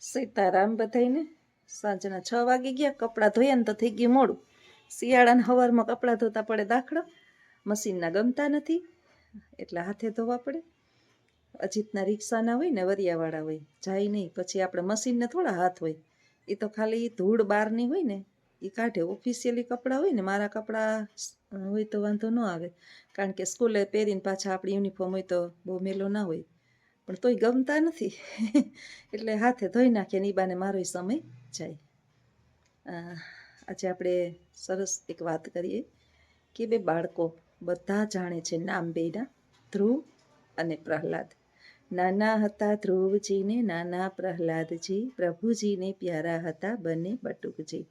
સીતારામ બધાઈને સાંજના 6 વાગી ગયા. કપડાં ધોયા ને તો થઈ ગયું મોડું. શિયાળાના હવારમાં કપડાં ધોતા પડે દાખલો, મશીનના ગમતા નથી એટલે હાથે ધોવા પડે. અજીતના રિક્ષાના હોય ને વરિયાવાળા હોય, જાય નહીં. પછી આપણે મશીનને થોડા હાથ હોય, એ તો ખાલી ધૂળ બહારની હોય ને એ કાઢે. ઓફિશિયલી કપડાં હોય ને, મારા કપડાં હોય તો વાંધો ન આવે, કારણ કે સ્કૂલે પહેરીને પાછા આપણી યુનિફોર્મ હોય તો બહુ મેલો ના હોય, પણ તોય ગમતા નથી એટલે હાથે ધોઈ નાખીએ ને એ બાને મારો સમય જાય. આજે આપણે સરસ એક વાત કરીએ કે બે બાળકો બધા જાણે છે નામ બેના, ધ્રુવ અને પ્રહલાદ. નાના હતા ધ્રુવજીને નાના પ્રહલાદજી, પ્રભુજીને પ્યારા હતા બંને બટુકજી.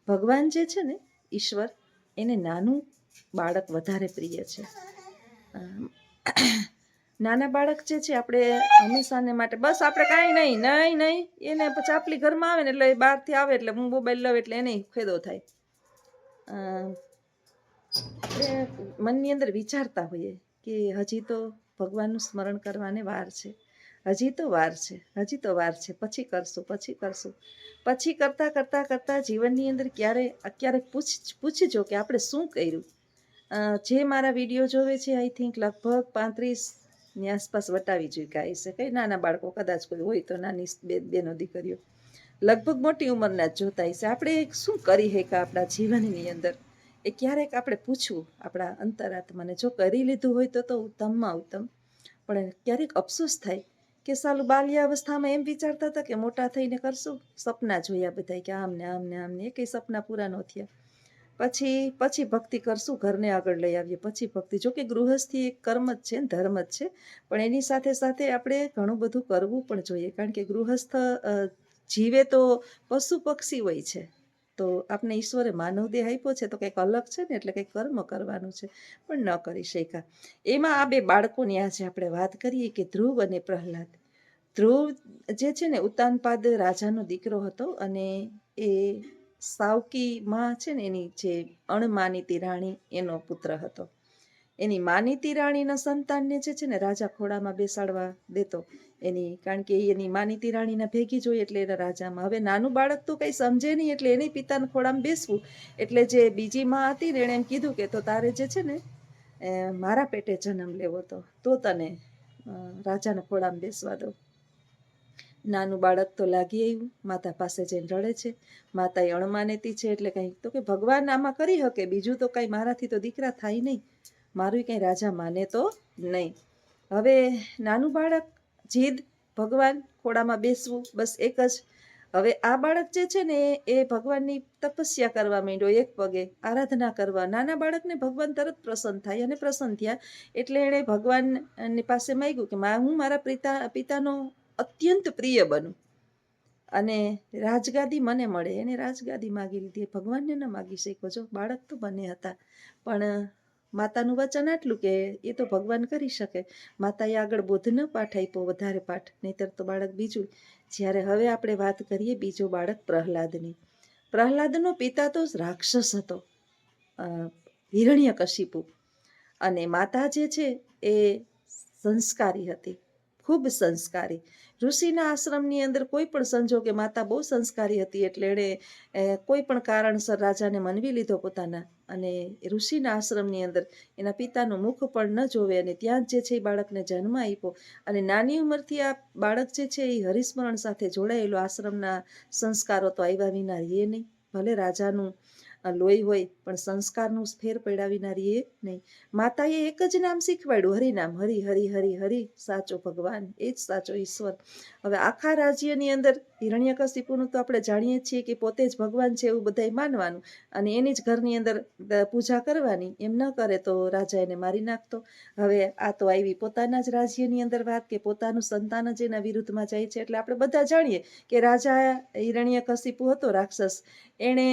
ભગવાન જે છે ને ઈશ્વર, એને નાનું બાળક વધારે પ્રિય છે. નાના બાળક જે છે આપણે હંમેશાને માટે બસ આપણે કાંઈ નહીં એને ચાપલી ઘરમાં આવે ને એટલે બહારથી આવે એટલે હું મોબાઈલ લઉં એટલે એને ખેદો થાય. આપણે મનની અંદર વિચારતા હોઈએ કે હજી તો ભગવાનનું સ્મરણ કરવાને વાર છે, હજી તો વાર છે, પછી કરતાં કરતાં જીવનની અંદર ક્યારેક પૂછજો કે આપણે શું કર્યું. જે મારા વિડીયો જોવે છે આઈ થિંક લગભગ 35ની આસપાસ વટાવી ચૂક્યા હશે. કંઈ નાના બાળકો કદાચ કોઈ હોય તો, નાની બેનો દીકરીઓ લગભગ મોટી ઉંમરના જ જોતા હશે. આપણે શું કરી શક્યા આપણા જીવનની અંદર એ ક્યારેક આપણે પૂછવું આપણા અંતરાત્માને. જો કરી લીધું હોય તો ઉત્તમમાં ઉત્તમ, પણ ક્યારેક અફસોસ થાય કે સાલું બાલ્યાવસ્થામાં એમ વિચારતા હતા કે મોટા થઈને કરશું, સપના જોયા બધા કે આમને એ કંઈ સપના પૂરા ન થયા. પછી ભક્તિ કરશું, ઘરને આગળ લઈ આવીએ પછી ભક્તિ. જો કે ગૃહસ્થી એક કર્મ જ છે, ધર્મ જ છે, પણ એની સાથે સાથે આપણે ઘણું બધું કરવું પણ જોઈએ, કારણ કે ગૃહસ્થ જીવે તો પશુ પક્ષી હોય છે, તો આપણે ઈશ્વરે માનવ દેહ આપ્યો છે તો કંઈક અલગ છે ને, એટલે કંઈક કર્મ કરવાનું છે, પણ ન કરી શક્યા. એમાં આ બે બાળકોની આજે આપણે વાત કરીએ કે ધ્રુવ અને પ્રહલાદ. ધ્રુવ જે છે ને ઉતાનપાદ રાજાનો દીકરો હતો, અને એ સાવકી માં છે ને એની જે અણમાનીતી રાણી એનો પુત્ર હતો. એની માનીતી રાણીના સંતાનને જે છે ને રાજા ખોડામાં બેસાડવા દેતો એની, કારણ કે એની માનીતી રાણીના ભેગી જોઈએ એટલે એના રાજામાં. હવે નાનું બાળક તો કંઈ સમજે નહીં એટલે એને પિતાના ખોડામાં બેસવું, એટલે જે બીજી માં હતી ને એણે એમ કીધું કે તો તારે જે છે ને મારા પેટે જન્મ લેવો તો તને રાજાના ખોડામાં બેસવા દો. નાનું બાળક તો લાગી આવ્યું, માતા પાસે જઈને રડે છે. માતા એ અણમાનેતી છે એટલે કંઈક તો કે ભગવાન આમાં કરી શકે, બીજું તો કંઈ મારાથી તો દીકરા થાય નહીં, મારું કંઈ રાજા માને તો નહીં. હવે નાનું બાળક, જીદ, ભગવાન ખોડામાં બેસવું, બસ એક જ. હવે આ બાળક જે છે ને એ ભગવાનની તપસ્યા કરવા માંડ્યો, એક પગે આરાધના કરવા. નાના બાળકને ભગવાન તરત પ્રસન્ન થાય, અને પ્રસન્ન થયા એટલે એણે ભગવાનની પાસે માંગ્યું કે હું મારા પિતાનો અત્યંત પ્રિય બનું અને રાજગાદી મને મળે. એને રાજગાદી માગી લીધી, ભગવાનને ન માગી શક્યો. જો બાળક તો બંને હતા, પણ માતાનું વચન આટલું કે એ તો ભગવાન કરી શકે. માતાએ આગળ બોધનો પાઠ આપ્યો, વધારે પાઠ, નહીતર તો બાળક બીજું. જ્યારે હવે આપણે વાત કરીએ બીજો બાળક પ્રહલાદની. પ્રહલાદનો પિતા તો રાક્ષસ હતો, હિરણ્યકશિપુ, અને માતા જે છે એ સંસ્કારી હતી, ખૂબ સંસ્કારી. ઋષિના આશ્રમની અંદર કોઈ પણ સંજોગે માતા બહુ સંસ્કારી હતી એટલે એણે કોઈ પણ કારણસર રાજાને મનવી લીધો પોતાના, અને ઋષિના આશ્રમની અંદર એના પિતાનું મુખ પણ ન જોવે, અને ત્યાં જ જે છે એ બાળકને જન્મ આપ્યો. અને નાની ઉંમરથી આ બાળક જે છે એ હરિસ્મરણ સાથે જોડાયેલો. આશ્રમના સંસ્કારો તો આવ્યા વિના રહીએ નહીં, ભલે રાજાનું લોહી હોય પણ સંસ્કારનું ફેર પડ્યા વિના રહીએ નહીં. માતાએ એક જ નામ શીખવાડ્યું, હરિનામ, હરિ હરિ હરિ હરિ, સાચો ભગવાન, એ જ સાચો ઈશ્વર. હવે આખા રાજ્યની અંદર હિરણ્યકશિપુનું તો આપણે જાણીએ છીએ કે પોતે જ ભગવાન છે એવું બધાય માનવાનું, અને એની જ ઘરની અંદર પૂજા કરવાની. એમ ન કરે તો રાજા એને મારી નાખતો. હવે આ તો આવી પોતાના જ રાજ્યની અંદર વાત કે પોતાનું સંતાન જ એના વિરુદ્ધમાં જાય છે. એટલે આપણે બધા જાણીએ કે રાજા હિરણ્યકશિપુ હતો રાક્ષસ, એણે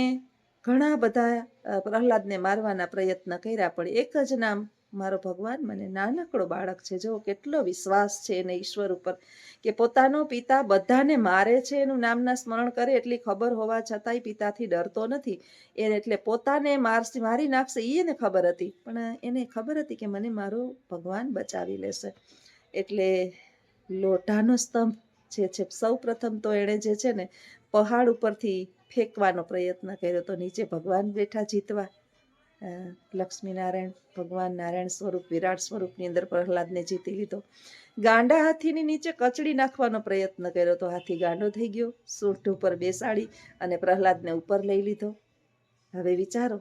ઘણા બધા પ્રહલાદને મારવાના પ્રયત્ન કર્યા, પણ એક જ નામ, મારો ભગવાન મને. નાનકડો બાળક છે, જો કેટલો વિશ્વાસ છે એને ઈશ્વર ઉપર, કે પોતાનો પિતા બધાને મારે છે એનું નામના સ્મરણ કરે એટલી ખબર હોવા છતાંય પિતાથી ડરતો નથી. એટલે પોતાને મારી નાખશે એને ખબર હતી, પણ એને ખબર હતી કે મને મારો ભગવાન બચાવી લેશે. એટલે લોઢાનો સ્તંભ જે છે સૌ પ્રથમ તો એણે જે છે ને પહાડ ઉપરથી ફેંકવાનો પ્રયત્ન કર્યો તો નીચે ભગવાન બેઠા જીતવા. લક્ષ્મીનારાયણ ભગવાન નારાયણ સ્વરૂપ વિરાટ સ્વરૂપની અંદર પ્રહલાદને જીતી લીધો. ગાંડા હાથીની નીચે કચડી નાખવાનો પ્રયત્ન કર્યો તો હાથી ગાંડો થઈ ગયો, સૂંઢ ઉપર બેસાડી અને પ્રહલાદને ઉપર લઈ લીધો. હવે વિચારો,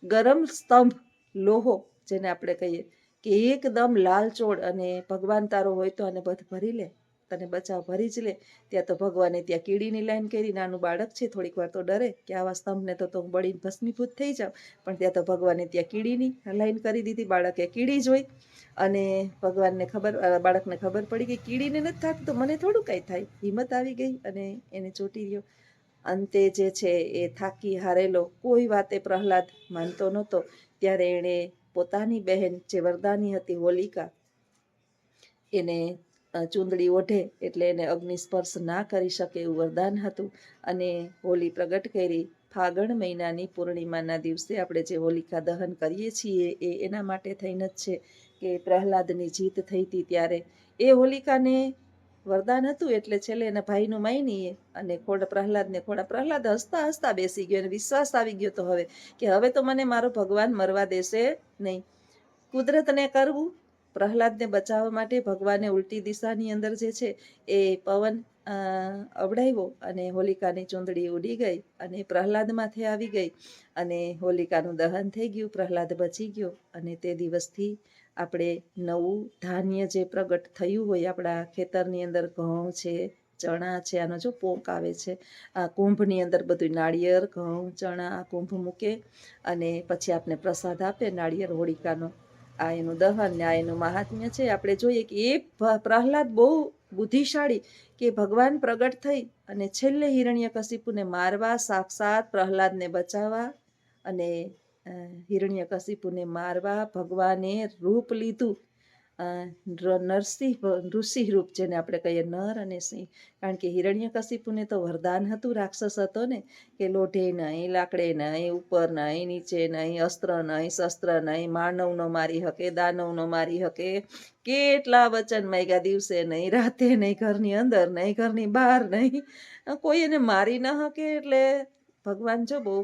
ગરમ સ્તંભ લોહો જેને આપણે કહીએ કે એકદમ લાલચોળ અને ભગવાન તારો હોય તો આને બધ ભરી લે, તને બચાવ ભરી જ લે. ત્યાં તો ભગવાને ત્યાં કીડીની લાઈન કરી, નાનું બાળક છે થોડીક વાર તો ડરે કે આવા સ્તંભને તો હું બળીને ભસ્મીભૂત થઈ જાઉં, પણ ત્યાં તો ભગવાને ત્યાં કીડીની લાઈન કરી દીધી. બાળકે કીડી જોઈ અને બાળકને ખબર પડી કે કીડીને નથી થતું તો મને થોડું કાંઈ થાય. હિંમત આવી ગઈ અને એને ચોંટી રહ્યો. અંતે જે છે એ થાકી હારેલો, કોઈ વાતે પ્રહલાદ માનતો નહોતો. ત્યારે એણે પોતાની બહેન જે વરદાની હતી હોલિકા, એને ચૂંદડી ઓઢે એટલે એને અગ્નિ સ્પર્શ ના કરી શકે એવું વરદાન હતું અને હોલી પ્રગટ કરી. ફાગણ મહિનાની પૂર્ણિમાના દિવસે આપણે જે હોલિકા દહન કરીએ છીએ એ એના માટે થઈને જ છે કે પ્રહલાદની જીત થઈ હતી. ત્યારે એ હોલિકાને વરદાન હતું એટલે છેલ્લે એના ભાઈનું માયની અને પ્રહલાદ હસતા હસતા બેસી ગયો અને વિશ્વાસ આવી ગયો તો હવે તો મને મારો ભગવાન મરવા દેશે નહીં. કુદરતને કરવું, પ્રહલાદને બચાવવા માટે ભગવાને ઉલટી દિશાની અંદર જે છે એ પવન અવડાવ્યો અને હોલિકાની ચૂંદડી ઉડી ગઈ અને પ્રહલાદ માથે આવી ગઈ અને હોલિકાનું દહન થઈ ગયું. પ્રહલાદ બચી ગયો અને તે દિવસથી આપણે નવું ધાન્ય જે પ્રગટ થયું હોય આપણા ખેતરની અંદર, ઘઉં છે, ચણા છે, આનો જો પોંક આવે છે, આ કુંભની અંદર બધું નાળિયેર, ઘઉં, ચણા આ કુંભ મૂકે અને પછી આપને પ્રસાદ આપે નાળિયેર હોળિકાનો. આ એનું દહન ને આ એનું મહાત્મ્ય છે. આપણે જોઈએ કે એ પ્રહલાદ બહુ બુદ્ધિશાળી કે ભગવાન પ્રગટ થઈ અને છેલ્લે હિરણ્યકશિપુને મારવા, સાક્ષાત પ્રહલાદને બચાવવા અને હિરણ્યકશિપુને મારવા ભગવાને રૂપ લીધું. ઋષિ રૂપ જેને આપણે કહીએ, નર અને સિંહ. કારણ કે હિરણ્યકશિપુને તો વરદાન હતું, રાક્ષસ હતો ને, કે લોઢે નહીં, લાકડે નહીં, ઉપર નહીં, નીચે નહીં, અસ્ત્ર નહીં, શસ્ત્ર નહીં, માનવ નો મારી શકે, દાનવ નો મારી શકે. કેટલા વચન માંગ્યા, દિવસે નહીં, રાતે નહીં, ઘરની અંદર નહીં, ઘરની બહાર નહીં, કોઈ એને મારી ન શકે. એટલે ભગવાન જો બહુ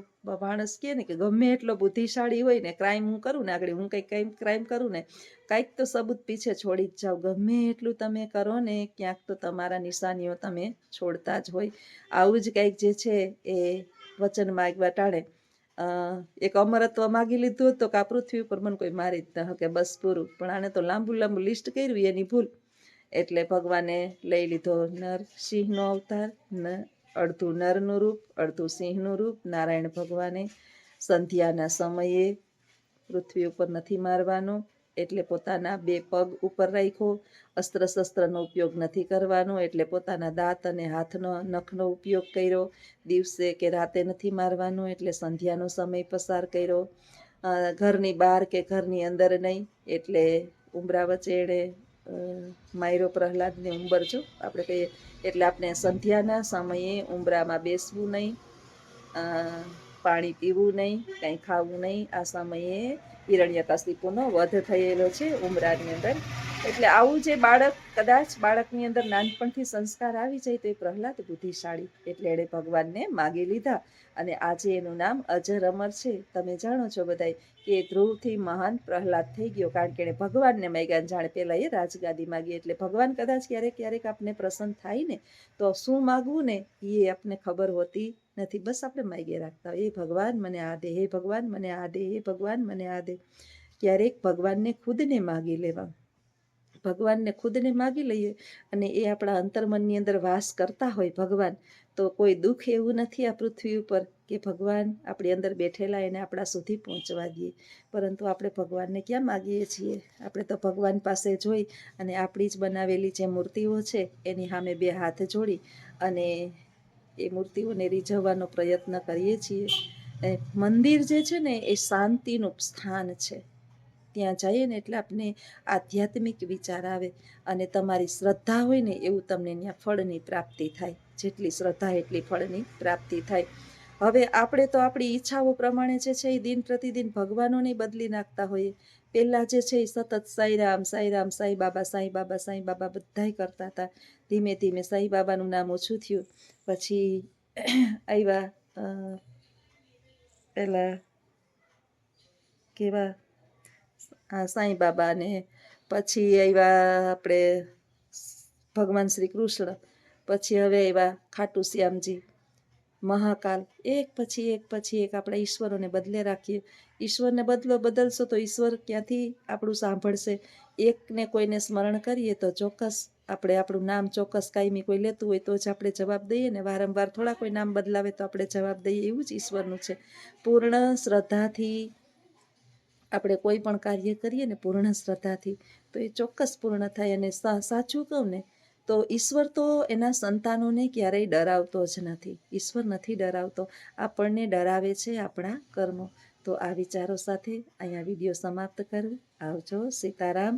માણસ કહે ને કે ગમે એટલો બુદ્ધિશાળી હોય ને, ક્રાઇમ હું કરું ને, આગળ હું કંઈક ક્રાઇમ કરું ને, કાંઈક તો સબૂત પીછે છોડી જ જાઓ. ગમે એટલું તમે કરો ને, ક્યાંક તો તમારા નિશાનીઓ તમે છોડતા જ હોય. આવું જ કંઈક જે છે એ વચન માગવા ટાણે એક અમરત્વ માગી લીધું તો કે આ પૃથ્વી ઉપર મને કોઈ મારી જ ન શકે, બસ પૂરું. પણ આને તો લાંબુ લિસ્ટ કર્યું, એની ભૂલ. એટલે ભગવાને લઈ લીધો નરસિંહનો અવતાર, અડધું નરનું રૂપ, અડધું સિંહનું રૂપ. નારાયણ ભગવાને સંધ્યાના સમયે પૃથ્વી ઉપર નથી મારવાનો એટલે પોતાના 2 પગ ઉપર રાખ્યો. અસ્ત્ર શસ્ત્રનો ઉપયોગ નથી કરવાનો એટલે પોતાના દાંત અને હાથનો નખનો ઉપયોગ કર્યો. દિવસે કે રાતે નથી મારવાનો એટલે સંધ્યાનો સમય પસાર કર્યો. ઘરની બહાર કે ઘરની અંદર નહીં એટલે ઉંબરા વચ્ચે એણે માયરો પ્રહલાદને ઉંબરજો આપણે કહીએ. એટલે આપણે સંધ્યાના સમયે ઉંબરામાં બેસવું નહીં, પાણી પીવું નહીં, કંઈ ખાવું નહીં. આ સમયે હિરણ્યકશિપુનો વધ થયેલો છે ઉંબરાની અંદર. એટલે આવું જે કદાચ બાળકની અંદર નાનપણથી સંસ્કાર આવી જાય તો એ પ્રહલાદ બુદ્ધિશાળી, એટલે એણે ભગવાનને માગી લીધા અને આજે એનું નામ અજર અમર છે. તમે જાણો છો બધાય કે ધ્રુવથી મહાન પ્રહલાદ થઈ ગયો, કારણ કે એણે ભગવાનને માગ્યા. જાણે પહેલા એ રાજગાદી માગી. એટલે ભગવાન કદાચ ક્યારેક આપને પ્રસન્ન થાય ને તો શું માગવું ને એ આપને ખબર હોતી નથી. બસ આપણે માગી રાખતા હોય, એ ભગવાન મને આ દે, હે ભગવાન મને આ દે, હે ભગવાન મને આ દે. ક્યારેક ભગવાનને ખુદને માગી લેવા, ભગવાનને ખુદને માગી લઈએ અને એ આપણા અંતર્મનની અંદર વાસ કરતા હોય ભગવાન, તો કોઈ દુઃખ એવું નથી આ પૃથ્વી ઉપર કે ભગવાન આપણી અંદર બેઠેલા એને આપણા સુધી પહોંચવા દઈએ. પરંતુ આપણે ભગવાનને ક્યાં માગીએ છીએ? આપણે તો ભગવાન પાસે જોઈ અને આપણી જ બનાવેલી જે મૂર્તિઓ છે એની સામે 2 હાથ જોડી અને એ મૂર્તિઓને રીઝવવાનો પ્રયત્ન કરીએ છીએ. મંદિર જે છે ને એ શાંતિનું સ્થાન છે. ત્યાં જઈએ ને એટલે આપને આધ્યાત્મિક વિચાર આવે અને તમારી શ્રદ્ધા હોય ને એવું તમને ત્યાં ફળની પ્રાપ્તિ થાય. જેટલી શ્રદ્ધા એટલી ફળની પ્રાપ્તિ થાય. હવે આપણે તો આપણી ઈચ્છાઓ પ્રમાણે જે છે એ દિન પ્રતિદિન ભગવાનોને બદલી નાખતા હોઈએ. પહેલાં જે છે એ સતત સાંઈરામ સાંઈરામ સાંઈ બાબા સાંઈ બાબા સાંઈ બાબા બધાય કરતા હતા. ધીમે ધીમે સાંઈ બાબાનું નામ ઓછું થયું. પછી આવ્યા પેલા કેવા સાંઈ બાબા, ને પછી આવ્યા આપણે ભગવાન શ્રી કૃષ્ણ, પછી હવે આવ્યા ખાટુ શ્યામજી, મહાકાલ. એક પછી એક આપણા ઈશ્વરોને બદલે રાખીએ. ઈશ્વરને બદલશો તો ઈશ્વર ક્યાંથી આપણું સાંભળશે? એકને કોઈને સ્મરણ કરીએ તો ચોક્કસ આપણે આપણું નામ ચોક્કસ કાયમી કોઈ લેતું હોય તો જ આપણે જવાબ દઈએ ને. વારંવાર થોડા કોઈ નામ બદલાવે તો આપણે જવાબ દઈએ. એવું જ ઈશ્વરનું છે. પૂર્ણ શ્રદ્ધાથી આપણે કોઈ પણ કાર્ય કરીએ ને, પૂર્ણ શ્રદ્ધાથી, તો એ ચોક્કસ પૂર્ણ થાય. અને સાચું કહું ને તો ઈશ્વર તો એના સંતાનોને ક્યારેય ડરાવતો જ નથી. ઈશ્વર નથી ડરાવતો, આપણને ડરાવે છે આપણા કર્મો. તો આ વિચારો સાથે અહીંયા વિડીયો સમાપ્ત કરું. આવજો. સીતારામ.